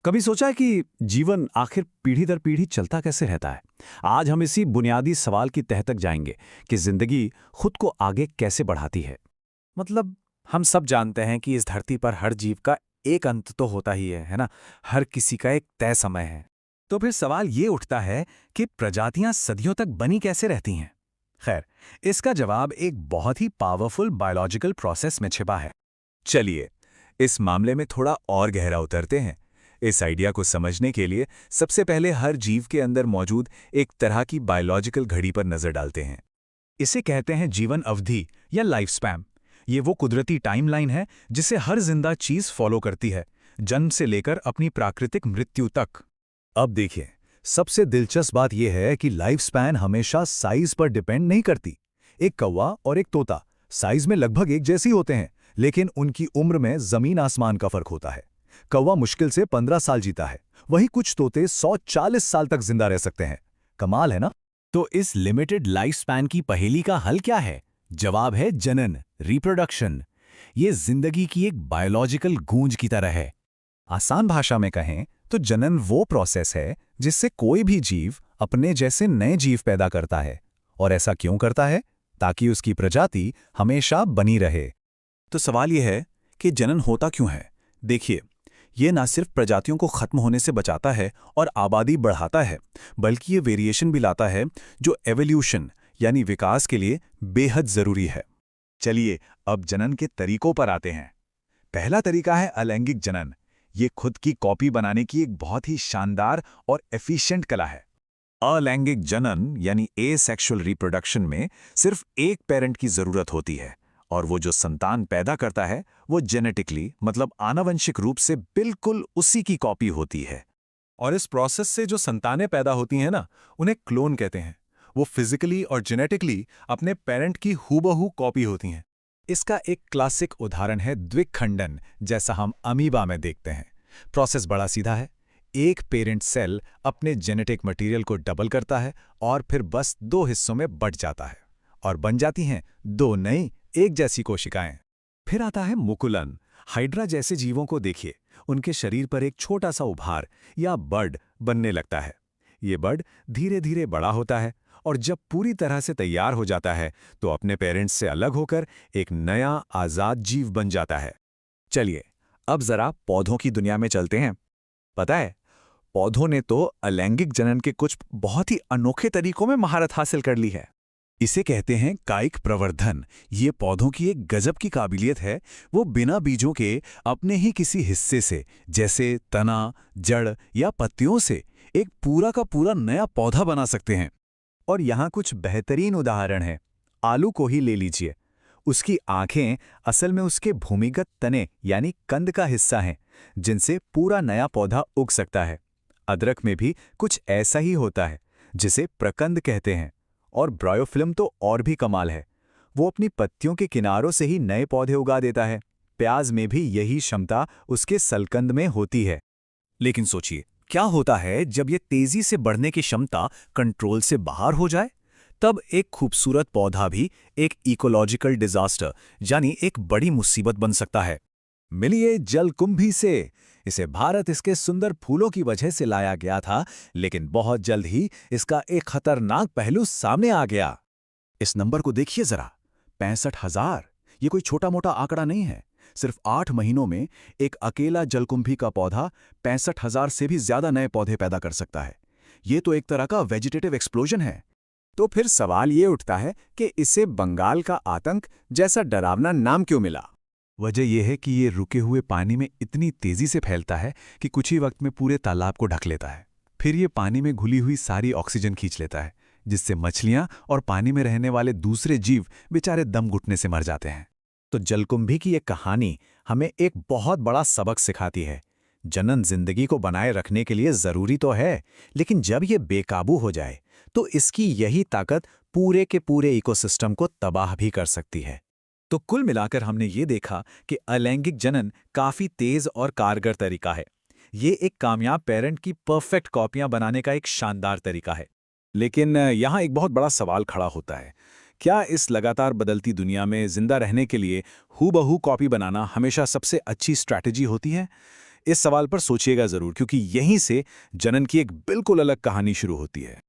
कभी सोचा है कि जीवन आखिर पीढ़ी दर पीढ़ी चलता कैसे रहता है? आज हम इसी बुनियादी सवाल की तह तक जाएंगे कि जिंदगी खुद को आगे कैसे बढ़ाती है। मतलब हम सब जानते हैं कि इस धरती पर हर जीव का एक अंत तो होता ही है ना? हर किसी का एक तय समय है। तो फिर सवाल ये उठता है कि प्रजातियां सदियों तक बनी कैसे रहती हैं? खैर, इसका जवाब एक बहुत ही पावरफुल बायोलॉजिकल प्रोसेस में छिपा है। चलिए, इस मामले में थोड़ा और गहरा उतरते हैं। इस आइडिया को समझने के लिए सबसे पहले हर जीव के अंदर मौजूद एक तरह की बायोलॉजिकल घड़ी पर नजर डालते हैं। इसे कहते हैं जीवन अवधि या लाइफ स्पैन। ये वो कुदरती टाइमलाइन है जिसे हर जिंदा चीज फॉलो करती है, जन्म से लेकर अपनी प्राकृतिक मृत्यु तक। अब देखिए, सबसे दिलचस्प बात यह है कि लाइफ स्पैन हमेशा साइज पर डिपेंड नहीं करती। एक कौवा और एक तोता साइज में लगभग एक जैसी होते हैं, लेकिन उनकी उम्र में जमीन आसमान का फर्क होता है। कौवा मुश्किल से 15 साल जीता है, वहीं कुछ तोते 140 साल तक जिंदा रह सकते हैं। कमाल है ना? तो इस लिमिटेड लाइफ स्पैन की पहेली का हल क्या है? जवाब है जनन, रिप्रोडक्शन। ये जिंदगी की एक बायोलॉजिकल गूंज की तरह है। आसान भाषा में कहें तो जनन वो प्रोसेस है जिससे कोई भी जीव अपने जैसे नए जीव पैदा करता है। और ऐसा क्यों करता है? ताकि उसकी प्रजाति हमेशा बनी रहे। तो सवाल यह है कि जनन होता क्यों है? देखिए, ये ना सिर्फ प्रजातियों को खत्म होने से बचाता है और आबादी बढ़ाता है, बल्कि ये वेरिएशन भी लाता है जो एवोल्यूशन यानी विकास के लिए बेहद जरूरी है। चलिए, अब जनन के तरीकों पर आते हैं। पहला तरीका है अलैंगिक जनन। ये खुद की कॉपी बनाने की एक बहुत ही शानदार और एफिशिएंट कला है। अलैंगिक जनन यानी एसेक्सुअल रिप्रोडक्शन में सिर्फ एक पेरेंट की जरूरत होती है, और वो जो संतान पैदा करता है वो जेनेटिकली मतलब आनुवंशिक रूप से बिल्कुल उसी की कॉपी होती है। और इस प्रोसेस से जो संतानें पैदा होती हैं ना, उन्हें क्लोन कहते हैं। वो फिजिकली और जेनेटिकली अपने पेरेंट की हूबहू कॉपी होती हैं। इसका एक क्लासिक उदाहरण है द्विखंडन, जैसा हम अमीबा में देखते हैं। प्रोसेस बड़ा सीधा है। एक पेरेंट सेल अपने जेनेटिक मटेरियल को डबल करता है और फिर बस 2 हिस्सों में बंट जाता है, और बन जाती हैं 2 नई एक जैसी कोशिकाएं। फिर आता है मुकुलन। हाइड्रा जैसे जीवों को देखिए, उनके शरीर पर एक छोटा सा उभार या बड बनने लगता है। ये बड धीरे धीरे बड़ा होता है, और जब पूरी तरह से तैयार हो जाता है तो अपने पेरेंट्स से अलग होकर एक नया आजाद जीव बन जाता है। चलिए, अब जरा पौधों की दुनिया में चलते हैं। पता है, पौधों ने तो अलैंगिक जनन के कुछ बहुत ही अनोखे तरीकों में महारत हासिल कर ली है। इसे कहते हैं कायिक प्रवर्धन। ये पौधों की एक गजब की काबिलियत है। वो बिना बीजों के अपने ही किसी हिस्से से, जैसे तना, जड़ या पत्तियों से, एक पूरा का पूरा नया पौधा बना सकते हैं। और यहाँ कुछ बेहतरीन उदाहरण हैं। आलू को ही ले लीजिए। उसकी आंखें असल में उसके भूमिगत तने यानी कंद का हिस्सा हैं, जिनसे पूरा नया पौधा उग सकता है। अदरक में भी कुछ ऐसा ही होता है, जिसे प्रकंद कहते हैं। और ब्रायोफिल्म तो और भी कमाल है। वो अपनी पत्तियों के किनारों से ही नए पौधे उगा देता है। प्याज में भी यही क्षमता उसके सलकंद में होती है। लेकिन सोचिए, क्या होता है जब ये तेजी से बढ़ने की क्षमता कंट्रोल से बाहर हो जाए? तब एक खूबसूरत पौधा भी एक इकोलॉजिकल डिजास्टर यानी एक बड़ी मुसीबत बन सकता है। मिलिए जलकुंभी से। इसे भारत इसके सुंदर फूलों की वजह से लाया गया था, लेकिन बहुत जल्द ही इसका एक खतरनाक पहलू सामने आ गया। इस नंबर को देखिए जरा, 65,000। ये कोई छोटा मोटा आंकड़ा नहीं है। सिर्फ 8 महीनों में एक अकेला जलकुंभी का पौधा 65,000 से भी ज्यादा नए पौधे पैदा कर सकता है। ये तो एक तरह का वेजिटेटिव एक्सप्लोजन है। तो फिर सवाल ये उठता है कि इसे बंगाल का आतंक जैसा डरावना नाम क्यों मिला? वजह यह है कि ये रुके हुए पानी में इतनी तेजी से फैलता है कि कुछ ही वक्त में पूरे तालाब को ढक लेता है। फिर ये पानी में घुली हुई सारी ऑक्सीजन खींच लेता है, जिससे मछलियां और पानी में रहने वाले दूसरे जीव बेचारे दम घुटने से मर जाते हैं। तो जलकुंभी की ये कहानी हमें एक बहुत बड़ा सबक सिखाती है। जनन जिंदगी को बनाए रखने के लिए जरूरी तो है, लेकिन जब ये बेकाबू हो जाए तो इसकी यही ताकत पूरे के पूरे इकोसिस्टम को तबाह भी कर सकती है। तो कुल मिलाकर हमने ये देखा कि अलैंगिक जनन काफी तेज और कारगर तरीका है। ये एक कामयाब पेरेंट की परफेक्ट कॉपियां बनाने का एक शानदार तरीका है। लेकिन यहाँ एक बहुत बड़ा सवाल खड़ा होता है। क्या इस लगातार बदलती दुनिया में जिंदा रहने के लिए हूबहू कॉपी बनाना हमेशा सबसे अच्छी स्ट्रैटेजी होती है? इस सवाल पर सोचिएगा जरूर, क्योंकि यहीं से जनन की एक बिल्कुल अलग कहानी शुरू होती है।